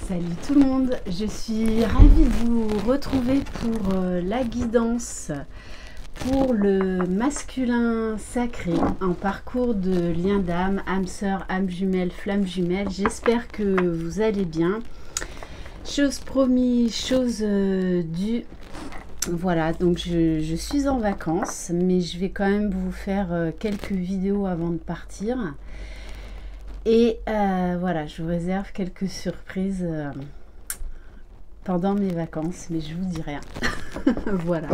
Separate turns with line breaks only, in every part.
Salut tout le monde, je suis ravie de vous retrouver pour la guidance pour le masculin sacré, un parcours de lien d'âme, âme sœur, âme jumelle, flamme jumelle. J'espère que vous allez bien. Chose promise, chose due. Voilà, donc je suis en vacances, mais je vais quand même vous faire quelques vidéos avant de partir. Et voilà, je vous réserve quelques surprises pendant mes vacances, mais je vous dis rien. Voilà.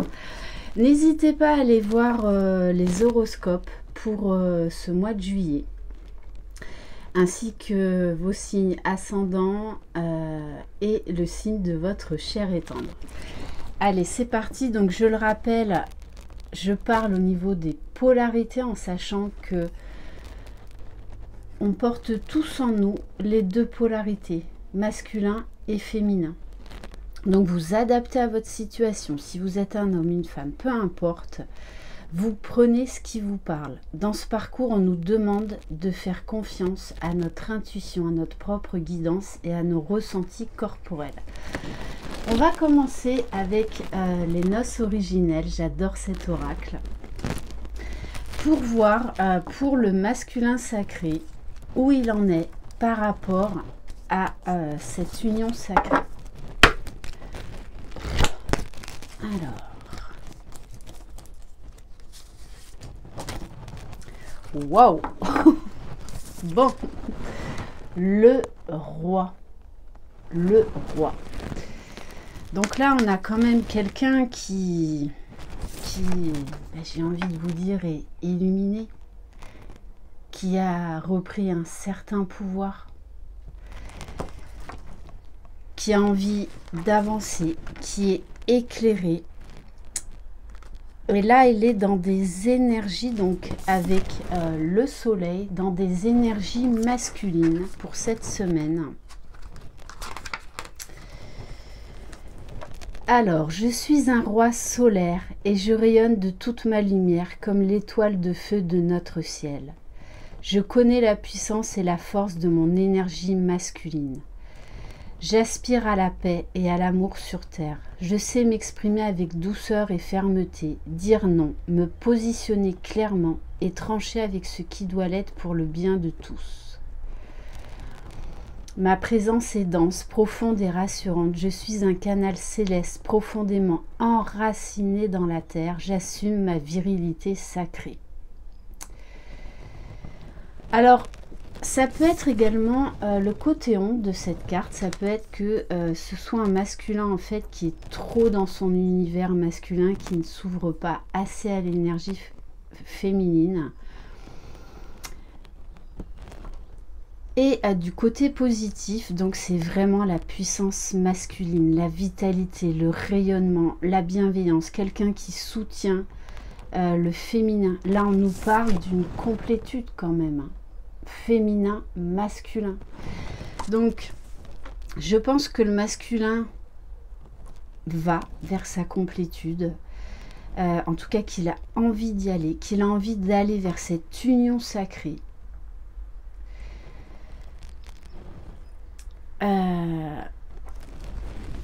N'hésitez pas à aller voir les horoscopes pour ce mois de juillet, ainsi que vos signes ascendants et le signe de votre chair et tendre. Allez, c'est parti. Donc, je le rappelle, je parle au niveau des polarités en sachant que on porte tous en nous les deux polarités, masculin et féminin. Donc vous adaptez à votre situation. Si vous êtes un homme, une femme, peu importe, vous prenez ce qui vous parle. Dans ce parcours, on nous demande de faire confiance à notre intuition, à notre propre guidance et à nos ressentis corporels. On va commencer avec les noces originelles. J'adore cet oracle. Pour voir pour le masculin sacré, où il en est par rapport à cette union sacrée. Alors, waouh. Bon, le roi, donc là on a quand même quelqu'un qui j'ai envie de vous dire, est illuminé, qui a repris un certain pouvoir, qui a envie d'avancer, qui est éclairé. Et là, il est dans des énergies, donc avec le soleil, dans des énergies masculines pour cette semaine. Alors, je suis un roi solaire et je rayonne de toute ma lumière comme l'étoile de feu de notre ciel. Je connais la puissance et la force de mon énergie masculine. J'aspire à la paix et à l'amour sur terre. Je sais m'exprimer avec douceur et fermeté, dire non, me positionner clairement et trancher avec ce qui doit l'être pour le bien de tous. Ma présence est dense, profonde et rassurante. Je suis un canal céleste profondément enraciné dans la terre. J'assume ma virilité sacrée. Alors, ça peut être également le côté honte de cette carte. Ça peut être que ce soit un masculin en fait qui est trop dans son univers masculin, qui ne s'ouvre pas assez à l'énergie féminine. Et du côté positif, donc c'est vraiment la puissance masculine, la vitalité, le rayonnement, la bienveillance, quelqu'un qui soutient le féminin. Là, on nous parle d'une complétude quand même. Féminin, masculin. Donc, je pense que le masculin va vers sa complétude. En tout cas, qu'il a envie d'y aller, qu'il a envie d'aller vers cette union sacrée.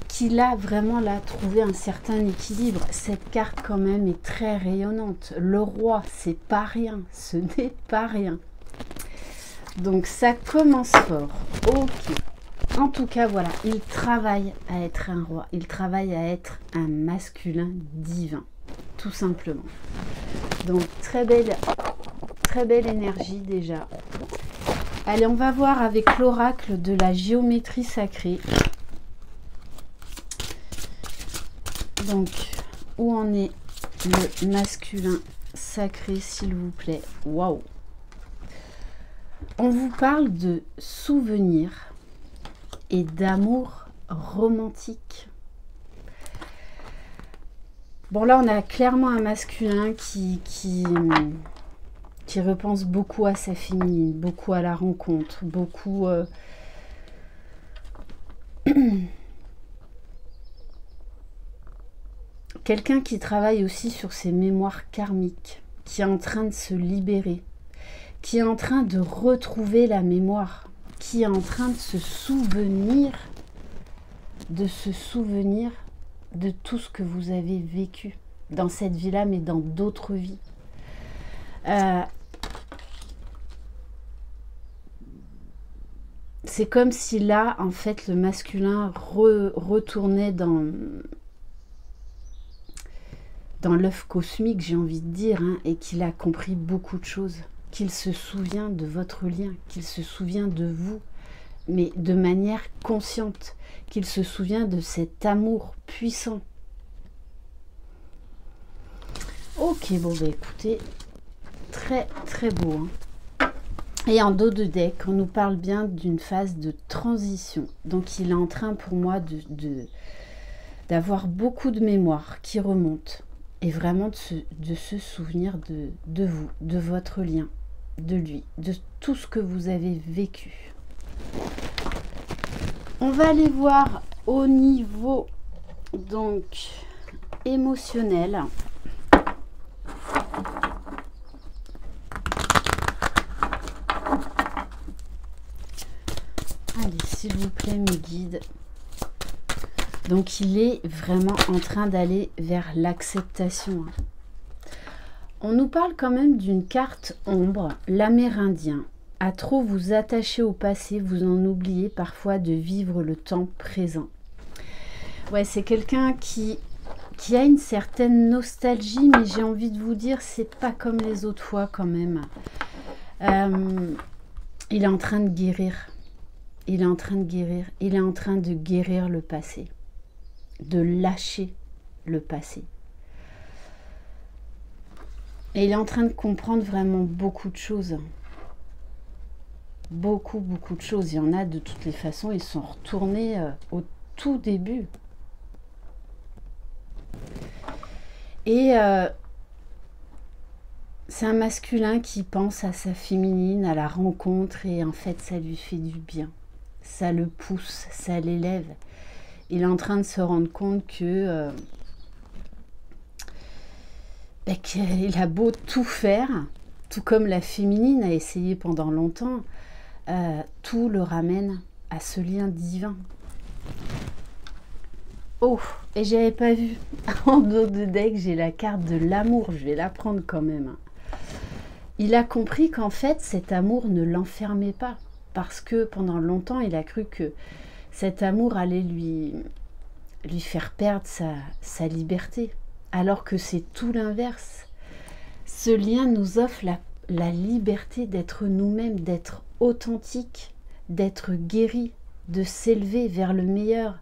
Qu'il a vraiment là trouvé un certain équilibre. Cette carte quand même est très rayonnante. Le roi, c'est pas rien. Ce n'est pas rien. Donc ça commence fort. Ok. En tout cas, voilà, il travaille à être un roi. Il travaille à être un masculin divin. Tout simplement. Donc très belle énergie déjà. Allez, on va voir avec l'oracle de la géométrie sacrée. Donc, où en est le masculin sacré, s'il vous plaît? Waouh! On vous parle de souvenirs et d'amour romantique. Bon, là, on a clairement un masculin qui repense beaucoup à sa féminine, beaucoup à la rencontre, beaucoup... Quelqu'un qui travaille aussi sur ses mémoires karmiques, qui est en train de se libérer, qui est en train de retrouver la mémoire, qui est en train de se souvenir de se souvenir de tout ce que vous avez vécu dans cette vie-là, mais dans d'autres vies. C'est comme si là, en fait, le masculin retournait dans l'œuf cosmique, j'ai envie de dire, hein, et qu'il a compris beaucoup de choses, qu'il se souvient de votre lien, qu'il se souvient de vous, mais de manière consciente, qu'il se souvient de cet amour puissant. Ok, bon, bah écoutez, très très beau, hein. Et en dos de deck, on nous parle bien d'une phase de transition. Donc il est en train pour moi d'avoir beaucoup de mémoire qui remonte. Et vraiment de se souvenir de vous, de votre lien, de lui, de tout ce que vous avez vécu. On va aller voir au niveau donc émotionnel. Allez, s'il vous plaît, mes guides. Donc, il est vraiment en train d'aller vers l'acceptation. On nous parle quand même d'une carte ombre, l'Amérindien. À trop vous attacher au passé, vous en oubliez parfois de vivre le temps présent. Ouais, c'est quelqu'un qui a une certaine nostalgie, mais j'ai envie de vous dire, c'est pas comme les autres fois quand même. Il est en train de guérir. Il est en train de guérir. Il est en train de guérir le passé. De lâcher le passé. Et il est en train de comprendre vraiment beaucoup de choses. Beaucoup de choses. Il y en a de toutes les façons. Ils sont retournés au tout début. Et c'est un masculin qui pense à sa féminine, à la rencontre, et en fait ça lui fait du bien. Ça le pousse, ça l'élève. Il est en train de se rendre compte que qu'il a beau tout faire, tout comme la féminine a essayé pendant longtemps, tout le ramène à ce lien divin. Oh, et j'avais pas vu. En dos de deck, j'ai la carte de l'amour. Je vais la prendre quand même. Il a compris qu'en fait, cet amour ne l'enfermait pas. Parce que pendant longtemps, il a cru que cet amour allait lui faire perdre sa liberté. Alors que c'est tout l'inverse. Ce lien nous offre la liberté d'être nous-mêmes, d'être authentique, d'être guéri, de s'élever vers le meilleur.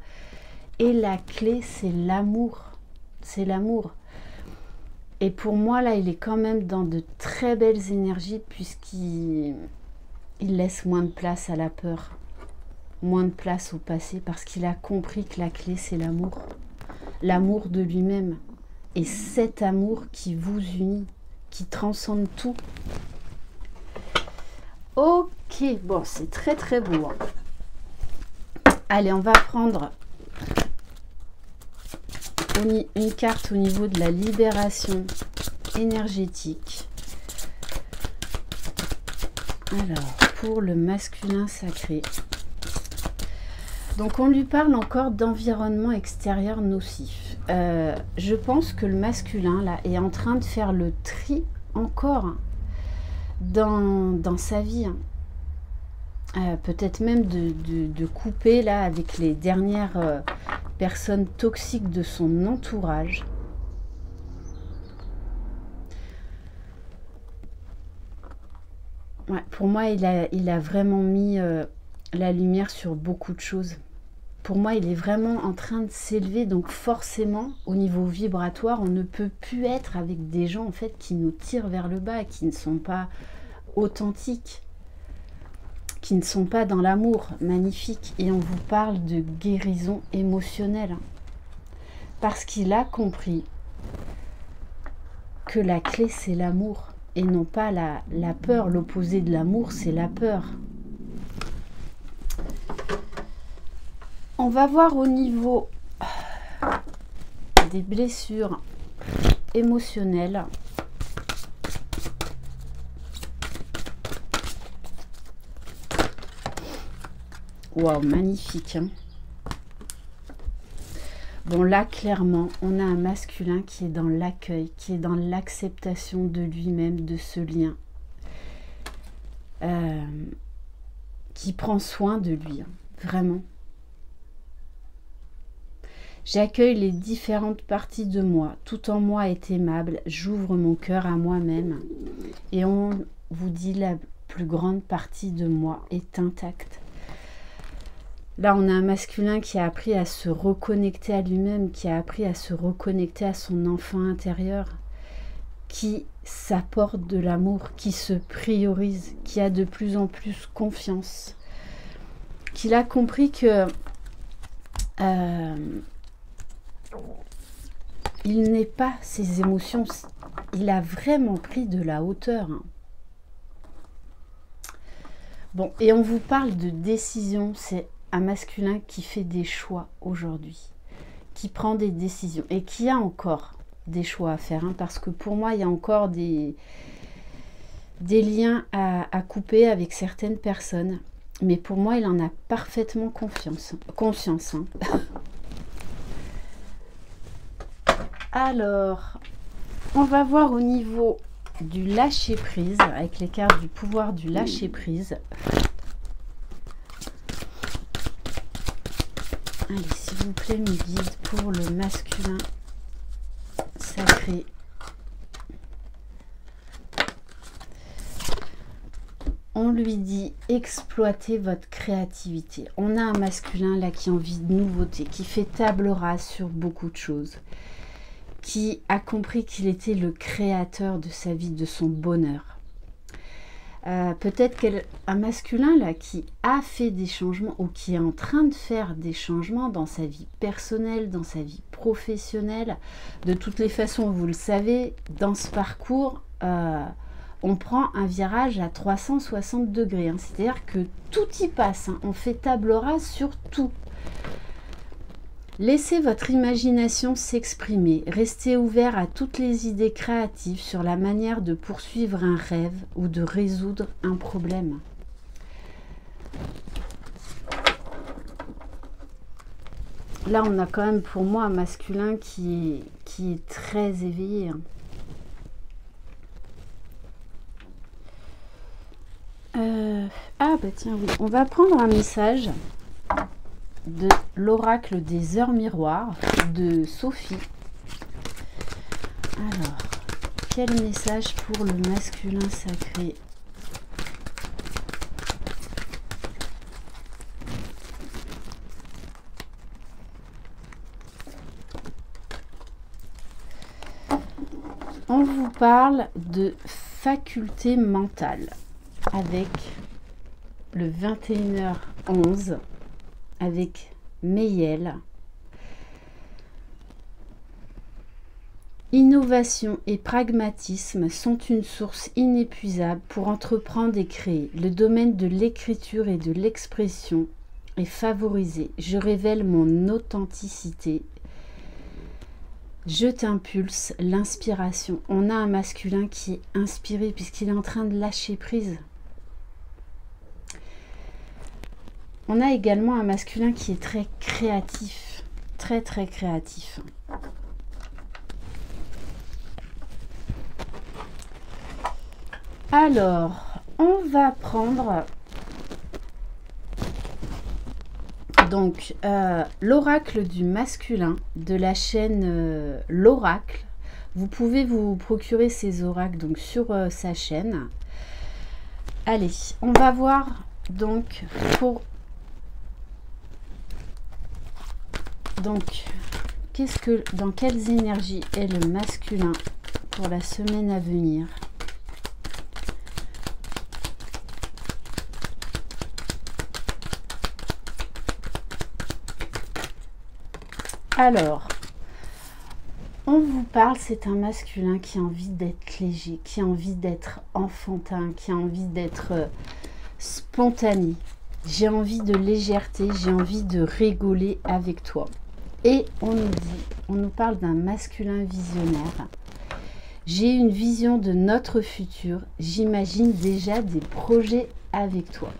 Et la clé, c'est l'amour. C'est l'amour. Et pour moi, là, il est quand même dans de très belles énergies puisqu'il laisse moins de place à la peur, moins de place au passé parce qu'il a compris que la clé, c'est l'amour. L'amour de lui-même. Et cet amour qui vous unit, qui transcende tout. Ok, bon, c'est très très beau. Allez, on va prendre une carte au niveau de la libération énergétique. Alors, pour le masculin sacré. Donc, on lui parle encore d'environnement extérieur nocif. Je pense que le masculin, là, est en train de faire le tri encore dans sa vie. Peut-être même de couper, là, avec les dernières personnes toxiques de son entourage. Ouais, pour moi, il a vraiment mis la lumière sur beaucoup de choses. Pour moi, il est vraiment en train de s'élever. Donc forcément, au niveau vibratoire, on ne peut plus être avec des gens en fait qui nous tirent vers le bas, qui ne sont pas authentiques, qui ne sont pas dans l'amour magnifique. Et on vous parle de guérison émotionnelle. Parce qu'il a compris que la clé, c'est l'amour. Et non pas la peur. L'opposé de l'amour, c'est la peur. On va voir au niveau des blessures émotionnelles. Waouh, magnifique, hein. Bon, là, clairement, on a un masculin qui est dans l'accueil, qui est dans l'acceptation de lui-même, de ce lien. Qui prend soin de lui, hein, vraiment. J'accueille les différentes parties de moi. Tout en moi est aimable. J'ouvre mon cœur à moi-même. Et on vous dit la plus grande partie de moi est intacte. Là, on a un masculin qui a appris à se reconnecter à lui-même, qui a appris à se reconnecter à son enfant intérieur, qui s'apporte de l'amour, qui se priorise, qui a de plus en plus confiance, qu'il a compris que il n'est pas ses émotions, il a vraiment pris de la hauteur. Bon, et on vous parle de décision, c'est un masculin qui fait des choix aujourd'hui, qui prend des décisions et qui a encore des choix à faire, hein, parce que pour moi, il y a encore des liens à couper avec certaines personnes. Mais pour moi, il en a parfaitement conscience. Hein. Alors, on va voir au niveau du lâcher-prise, avec les cartes du pouvoir du lâcher-prise. Allez, s'il vous plaît, mes guides, pour le masculin sacré. On lui dit exploitez votre créativité. On a un masculin là qui a envie de nouveauté, qui fait table rase sur beaucoup de choses, qui a compris qu'il était le créateur de sa vie, de son bonheur. Peut-être qu'un masculin là qui a fait des changements ou qui est en train de faire des changements dans sa vie personnelle, dans sa vie professionnelle. De toutes les façons, vous le savez, dans ce parcours, on prend un virage à 360 degrés. Hein. C'est-à-dire que tout y passe. Hein. On fait table rase sur tout. Laissez votre imagination s'exprimer. Restez ouvert à toutes les idées créatives sur la manière de poursuivre un rêve ou de résoudre un problème. Là, on a quand même pour moi un masculin qui est très éveillé. Hein. Ah bah tiens, oui. On va prendre un message de l'oracle des heures miroirs de Sophie. Alors, quel message pour le masculin sacré? On vous parle de faculté mentale avec le 21h11 avec Mayel. Innovation et pragmatisme sont une source inépuisable pour entreprendre et créer. Le domaine de l'écriture et de l'expression est favorisé. Je révèle mon authenticité. Je t'impulse l'inspiration. On a un masculin qui est inspiré puisqu'il est en train de lâcher prise. On a également un masculin qui est très créatif, très créatif. Alors, on va prendre donc l'oracle du masculin de la chaîne l'oracle. Vous pouvez vous procurer ces oracles donc sur sa chaîne. Allez, on va voir donc pour dans quelles énergies est le masculin pour la semaine à venir? Alors, on vous parle, c'est un masculin qui a envie d'être léger, qui a envie d'être enfantin, qui a envie d'être spontané. J'ai envie de légèreté, j'ai envie de rigoler avec toi. Et on nous parle d'un masculin visionnaire. J'ai une vision de notre futur. J'imagine déjà des projets avec toi.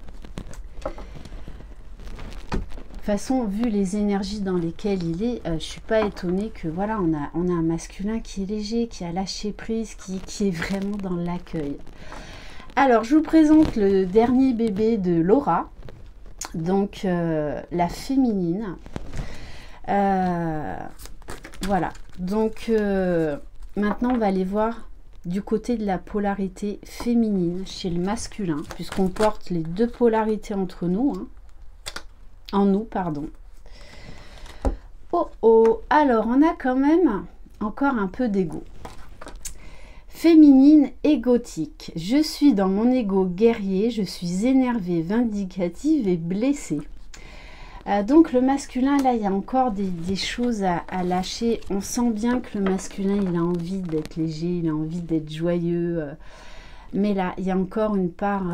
façon, vu les énergies dans lesquelles il est, je suis pas étonnée que voilà, on a un masculin qui est léger, qui a lâché prise, qui est vraiment dans l'accueil. Alors, je vous présente le dernier bébé de Laura, donc la féminine. Voilà, donc maintenant on va aller voir du côté de la polarité féminine chez le masculin, puisqu'on porte les deux polarités entre nous, hein. En nous, pardon. Oh oh, alors on a quand même encore un peu d'ego. Féminine égotique. Je suis dans mon ego guerrier, je suis énervée, vindicative et blessée. Donc le masculin, là, il y a encore des choses à lâcher. On sent bien que le masculin, il a envie d'être léger, il a envie d'être joyeux. Mais là, il y a encore une part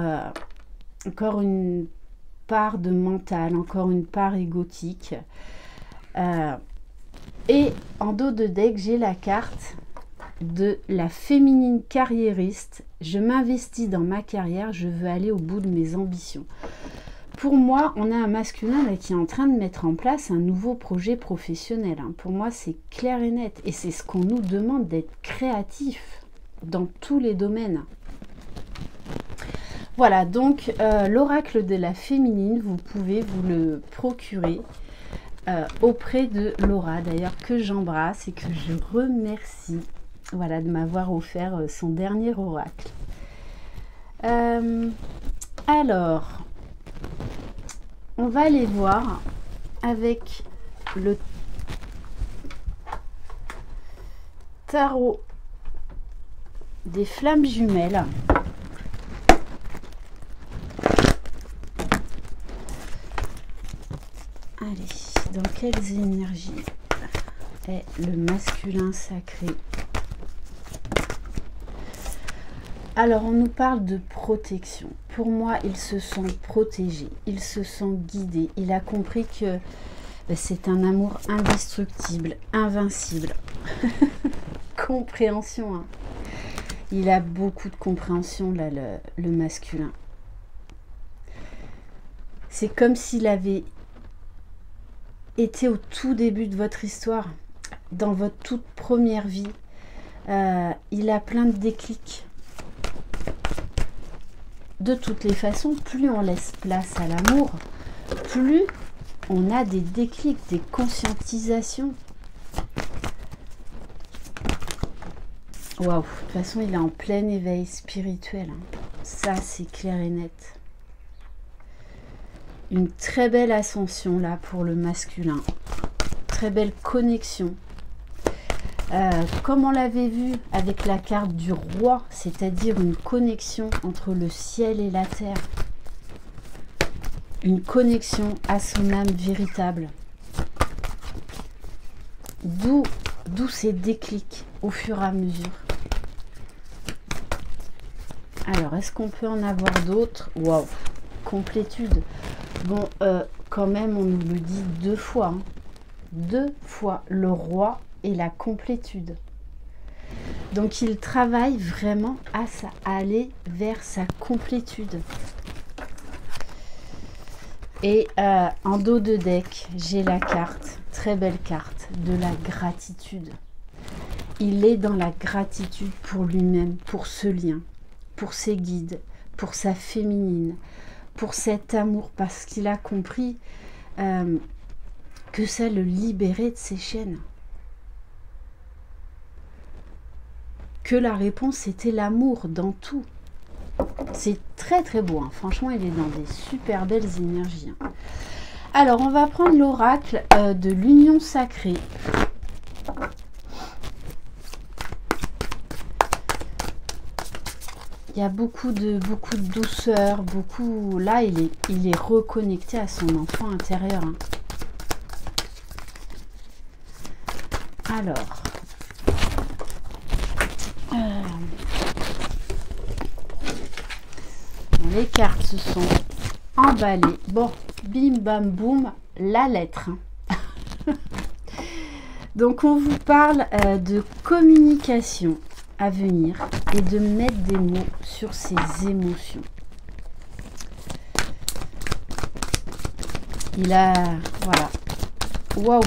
de mental, encore une part égotique. Et en dos de deck, j'ai la carte de la féminine carriériste. Je m'investis dans ma carrière, je veux aller au bout de mes ambitions. Pour moi, on a un masculin là, qui est en train de mettre en place un nouveau projet professionnel. Hein. Pour moi, c'est clair et net. Et c'est ce qu'on nous demande, d'être créatif dans tous les domaines. Voilà, donc l'oracle de la féminine, vous pouvez vous le procurer auprès de Laura, d'ailleurs, que j'embrasse et que je remercie, voilà, de m'avoir offert son dernier oracle. Alors, on va aller voir avec le tarot des flammes jumelles. Allez, dans quelles énergies est le masculin sacré? Alors, on nous parle de protection. Pour moi, il se sent protégé, il se sent guidé. Il a compris que c'est un amour indestructible, invincible. Compréhension, hein. Il a beaucoup de compréhension, là, le masculin. C'est comme s'il avait été au tout début de votre histoire, dans votre toute première vie. Il a plein de déclics. De toutes les façons, plus on laisse place à l'amour, plus on a des déclics, des conscientisations. Waouh, de toute façon, il est en plein éveil spirituel. Hein. Ça, c'est clair et net. Une très belle ascension là pour le masculin. Très belle connexion. Comme on l'avait vu avec la carte du roi, c'est-à-dire une connexion entre le ciel et la terre. Une connexion à son âme véritable. D'où ces déclics au fur et à mesure. Alors, est-ce qu'on peut en avoir d'autres? Waouh, complétude. Bon, quand même, on nous le dit deux fois. Hein. Deux fois, le roi et la complétude. Donc, il travaille vraiment à aller vers sa complétude. Et en dos de deck, j'ai la carte, très belle carte, de la gratitude. Il est dans la gratitude pour lui-même, pour ce lien, pour ses guides, pour sa féminine, pour cet amour, parce qu'il a compris que ça le libérait de ses chaînes. Que la réponse était l'amour dans tout. C'est très très beau, hein. Franchement, il est dans des super belles énergies. Hein. Alors, on va prendre l'oracle de l'union sacrée. Il y a beaucoup de douceur, beaucoup... Là, il est reconnecté à son enfant intérieur. Hein. Alors... les cartes se sont emballées. Bon, bim, bam, boum, la lettre. Donc, on vous parle de communication à venir et de mettre des mots sur ses émotions. Il a... Voilà. Waouh!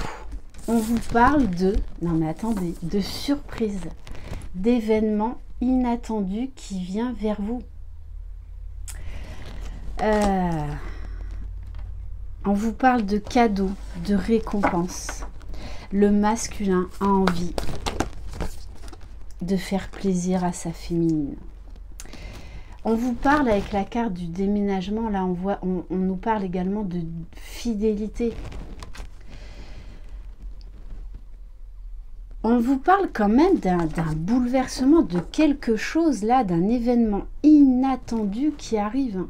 On vous parle de... Non mais attendez, de surprise, d'événements inattendus qui vient vers vous. On vous parle de cadeaux, de récompenses. Le masculin a envie de faire plaisir à sa féminine. On vous parle avec la carte du déménagement, là on nous parle également de fidélité. On vous parle quand même d'un bouleversement, de quelque chose là, d'un événement inattendu qui arrive.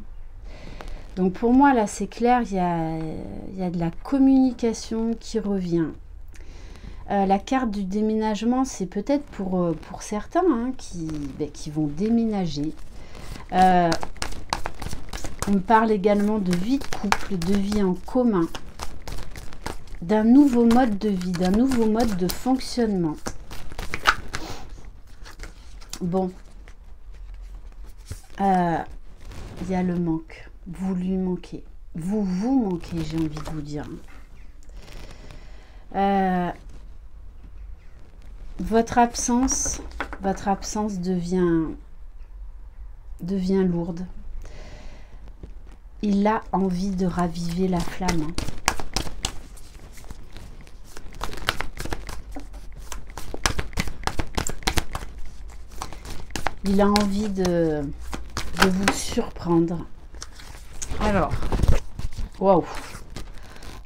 Donc pour moi là c'est clair, il y a de la communication qui revient. La carte du déménagement, c'est peut-être pour certains hein, qui vont déménager. On me parle également de vie de couple, de vie en commun, d'un nouveau mode de vie, d'un nouveau mode de fonctionnement. Bon, il y a le manque. Vous lui manquez. Vous manquez, j'ai envie de vous dire. Votre absence devient lourde. Il a envie de raviver la flamme. Il a envie de vous surprendre. Alors, waouh,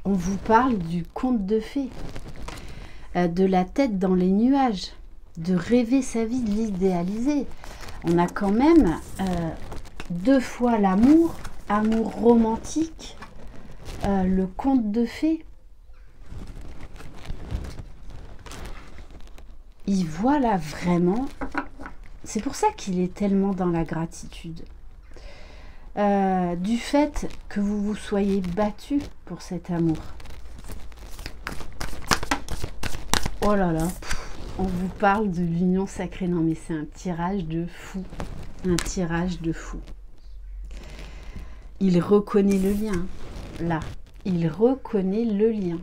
on vous parle du conte de fées, de la tête dans les nuages, de rêver sa vie, de l'idéaliser. On a quand même 2 fois l'amour, amour romantique, le conte de fées. Il voit là vraiment, c'est pour ça qu'il est tellement dans la gratitude. Du fait que vous vous soyez battu pour cet amour. Oh là là, on vous parle de l'union sacrée. Non mais c'est un tirage de fou. Un tirage de fou. Il reconnaît le lien. Là, il reconnaît le lien.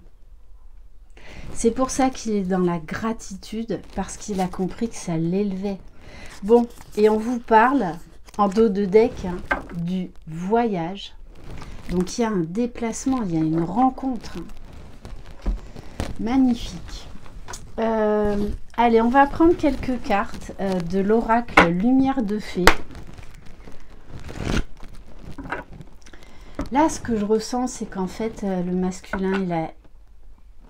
C'est pour ça qu'il est dans la gratitude, parce qu'il a compris que ça l'élevait. Bon, et on vous parle, en dos de deck, hein, du voyage. Donc il y a un déplacement, il y a une rencontre. Magnifique. Allez, on va prendre quelques cartes de l'oracle Lumière de Fée. Là, ce que je ressens, c'est qu'en fait, le masculin,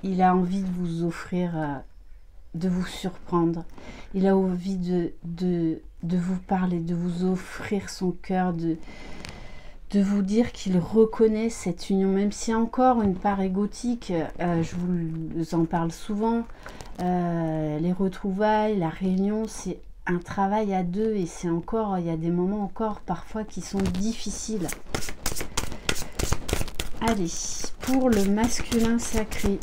il a envie de vous offrir, de vous surprendre. Il a envie de vous parler, de vous offrir son cœur, de vous dire qu'il reconnaît cette union, même s'il y a encore une part égotique. Je vous en parle souvent. Les retrouvailles, la réunion, c'est un travail à deux et c'est encore, il y a des moments encore parfois qui sont difficiles. Allez, pour le masculin sacré.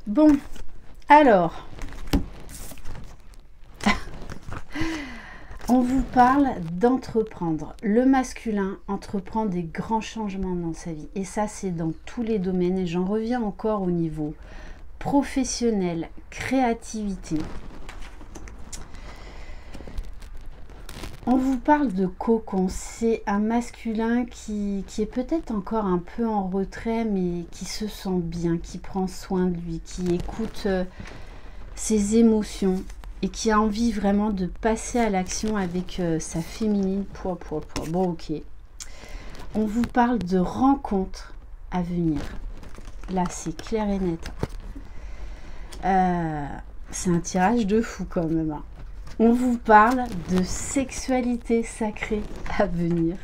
Bon, alors, on vous parle d'entreprendre. Le masculin entreprend des grands changements dans sa vie. Et ça, c'est dans tous les domaines. Et j'en reviens encore au niveau professionnel, créativité. On vous parle de cocon. C'est un masculin qui est peut-être encore un peu en retrait, mais qui se sent bien, qui prend soin de lui, qui écoute ses émotions et qui a envie vraiment de passer à l'action avec sa féminine. Bon, ok. On vous parle de rencontres à venir. Là, c'est clair et net. C'est un tirage de fou quand même. Hein. On vous parle de sexualité sacrée à venir.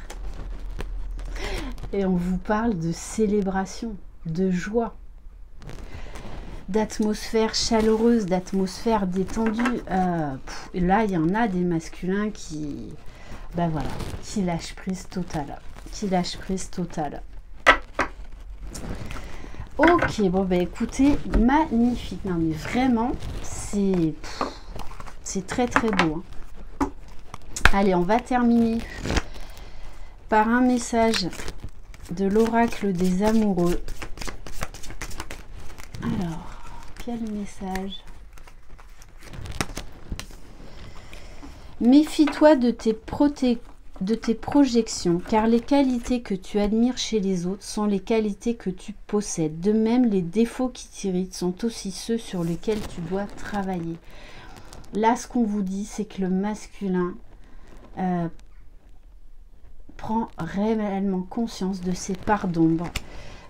Et on vous parle de célébration, de joie, d'atmosphère chaleureuse, d'atmosphère détendue. Là, il y en a des masculins qui, ben voilà, qui lâchent prise totale. Qui lâchent prise totale. Ok, bon bah écoutez, magnifique. Non mais vraiment, c'est très très beau. Hein. Allez, on va terminer par un message de l'oracle des amoureux. Alors, quel message? Méfie-toi de tes projections, car les qualités que tu admires chez les autres sont les qualités que tu possèdes. De même, les défauts qui t'irritent sont aussi ceux sur lesquels tu dois travailler. Là, ce qu'on vous dit, c'est que le masculin prend réellement conscience de ses parts d'ombre,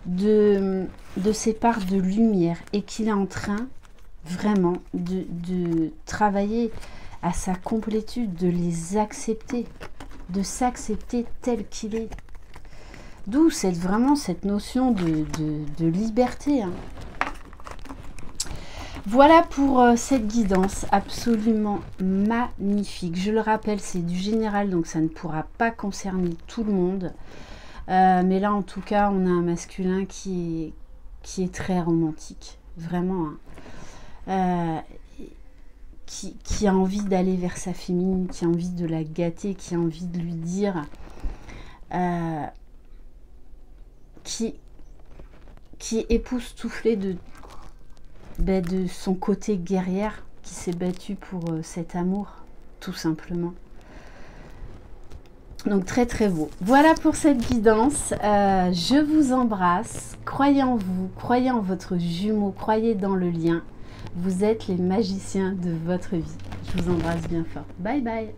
de ses parts de lumière, et qu'il est en train vraiment de travailler à sa complétude, de les accepter, de s'accepter tel qu'il est. D'où vraiment cette notion de liberté. Hein. Voilà pour cette guidance absolument magnifique. Je le rappelle, c'est du général, donc ça ne pourra pas concerner tout le monde. Mais là, en tout cas, on a un masculin qui est très romantique. Vraiment. Hein. Qui a envie d'aller vers sa féminine, qui a envie de la gâter, qui a envie de lui dire... qui est époustouflé de son côté guerrière, qui s'est battu pour cet amour, tout simplement. Donc très très beau. Voilà pour cette guidance. Je vous embrasse. Croyez en vous, croyez en votre jumeau, croyez dans le lien. Vous êtes les magiciens de votre vie. Je vous embrasse bien fort. Bye bye.